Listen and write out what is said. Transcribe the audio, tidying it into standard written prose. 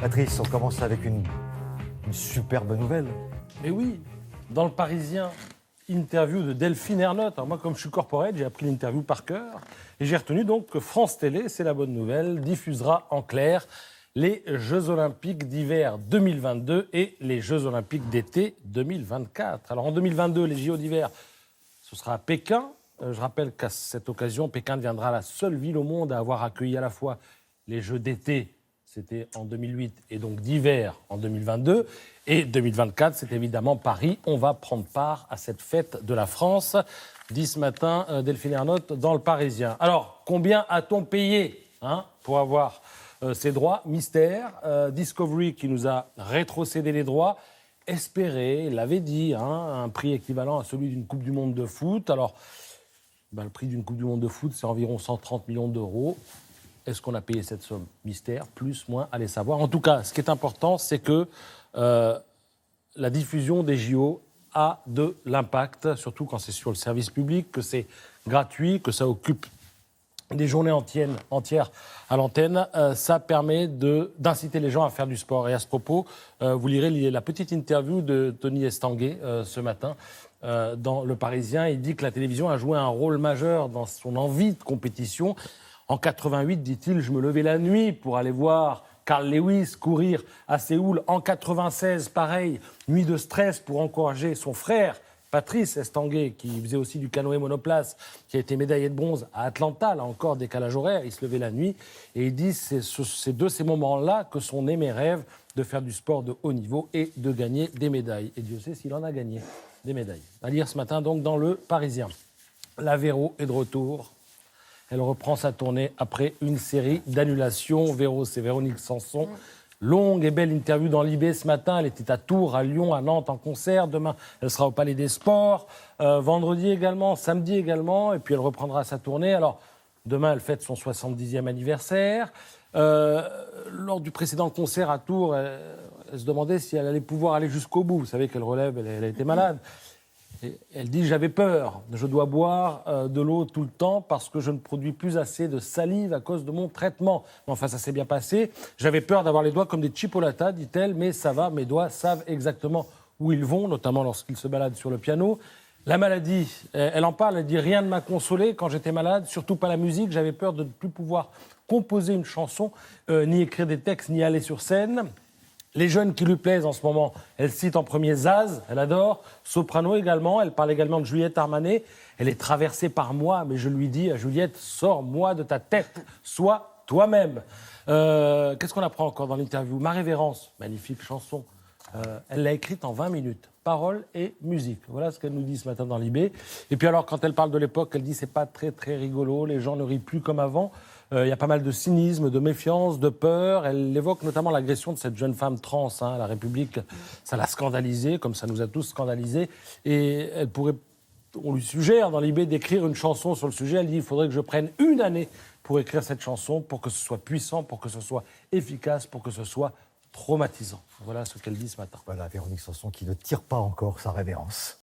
Patrice, on commence avec une superbe nouvelle. Mais oui, dans le Parisien, interview de Delphine Ernotte. Alors moi, comme je suis corporate, j'ai appris l'interview par cœur. Et j'ai retenu donc que France Télé, c'est la bonne nouvelle, diffusera en clair les Jeux Olympiques d'hiver 2022 et les Jeux Olympiques d'été 2024. Alors en 2022, les JO d'hiver, ce sera à Pékin. Je rappelle qu'à cette occasion, Pékin deviendra la seule ville au monde à avoir accueilli à la fois les Jeux d'été, c'était en 2008, et donc d'hiver en 2022. Et 2024, c'est évidemment Paris. On va prendre part à cette fête de la France, dit ce matin Delphine Ernotte dans Le Parisien. Alors, combien a-t-on payé pour avoir ces droits? Mystère. Discovery qui nous a rétrocédé les droits. Espéré, l'avait dit, un prix équivalent à celui d'une Coupe du Monde de foot. Alors, le prix d'une Coupe du Monde de foot, c'est environ 130 millions d'euros. Est-ce qu'on a payé cette somme? Mystère, plus, moins, allez savoir. En tout cas, ce qui est important, c'est que la diffusion des JO a de l'impact, surtout quand c'est sur le service public, que c'est gratuit, que ça occupe des journées entières à l'antenne. Ça permet d'inciter les gens à faire du sport. Et à ce propos, vous lirez la petite interview de Tony Estanguet ce matin dans Le Parisien. Il dit que la télévision a joué un rôle majeur dans son envie de compétition. En 88, dit-il, je me levais la nuit pour aller voir Carl Lewis courir à Séoul. En 96, pareil, nuit de stress pour encourager son frère, Patrice Estanguet, qui faisait aussi du canoë monoplace, qui a été médaillé de bronze à Atlanta, là encore, décalage horaire, il se levait la nuit. Et il dit, c'est de ces moments-là que sont nés mes rêves de faire du sport de haut niveau et de gagner des médailles. Et Dieu sait s'il en a gagné des médailles. À lire ce matin, donc, dans Le Parisien. La Véro est de retour. Elle reprend sa tournée après une série d'annulations. Véro, c'est Véronique Sanson. Longue et belle interview dans Libé ce matin. Elle était à Tours, à Lyon, à Nantes en concert. Demain, elle sera au Palais des Sports. Vendredi également, samedi également. Et puis elle reprendra sa tournée. Alors, demain, elle fête son 70e anniversaire. Lors du précédent concert à Tours, elle se demandait si elle allait pouvoir aller jusqu'au bout. Vous savez qu'elle relève, elle a été malade. Et elle dit « J'avais peur, je dois boire de l'eau tout le temps parce que je ne produis plus assez de salive à cause de mon traitement. » Mais enfin, ça s'est bien passé. J'avais peur d'avoir les doigts comme des chipolatas, dit-elle, mais ça va, mes doigts savent exactement où ils vont, notamment lorsqu'ils se baladent sur le piano. La maladie, elle en parle, elle dit « Rien ne m'a consolé quand j'étais malade, surtout pas la musique. J'avais peur de ne plus pouvoir composer une chanson, ni écrire des textes, ni aller sur scène. » Les jeunes qui lui plaisent en ce moment, elle cite en premier Zaz, elle adore, soprano également, elle parle également de Juliette Armanet. Elle est traversée par moi, mais je lui dis à Juliette, sors-moi de ta tête, sois toi-même. Qu'est-ce qu'on apprend encore dans l'interview? Ma révérence, magnifique chanson, elle l'a écrite en 20 minutes, paroles et musique. Voilà ce qu'elle nous dit ce matin dans l'IB. Et puis alors, quand elle parle de l'époque, elle dit c'est pas très très rigolo, les gens ne rient plus comme avant. Il y a pas mal de cynisme, de méfiance, de peur. Elle évoque notamment l'agression de cette jeune femme trans. La République, ça l'a scandalisée, comme ça nous a tous scandalisés. Et on lui suggère dans l'IB d'écrire une chanson sur le sujet. Elle dit il faudrait que je prenne une année pour écrire cette chanson, pour que ce soit puissant, pour que ce soit efficace, pour que ce soit traumatisant. Voilà ce qu'elle dit ce matin. Voilà, Véronique Sanson qui ne tire pas encore sa révérence.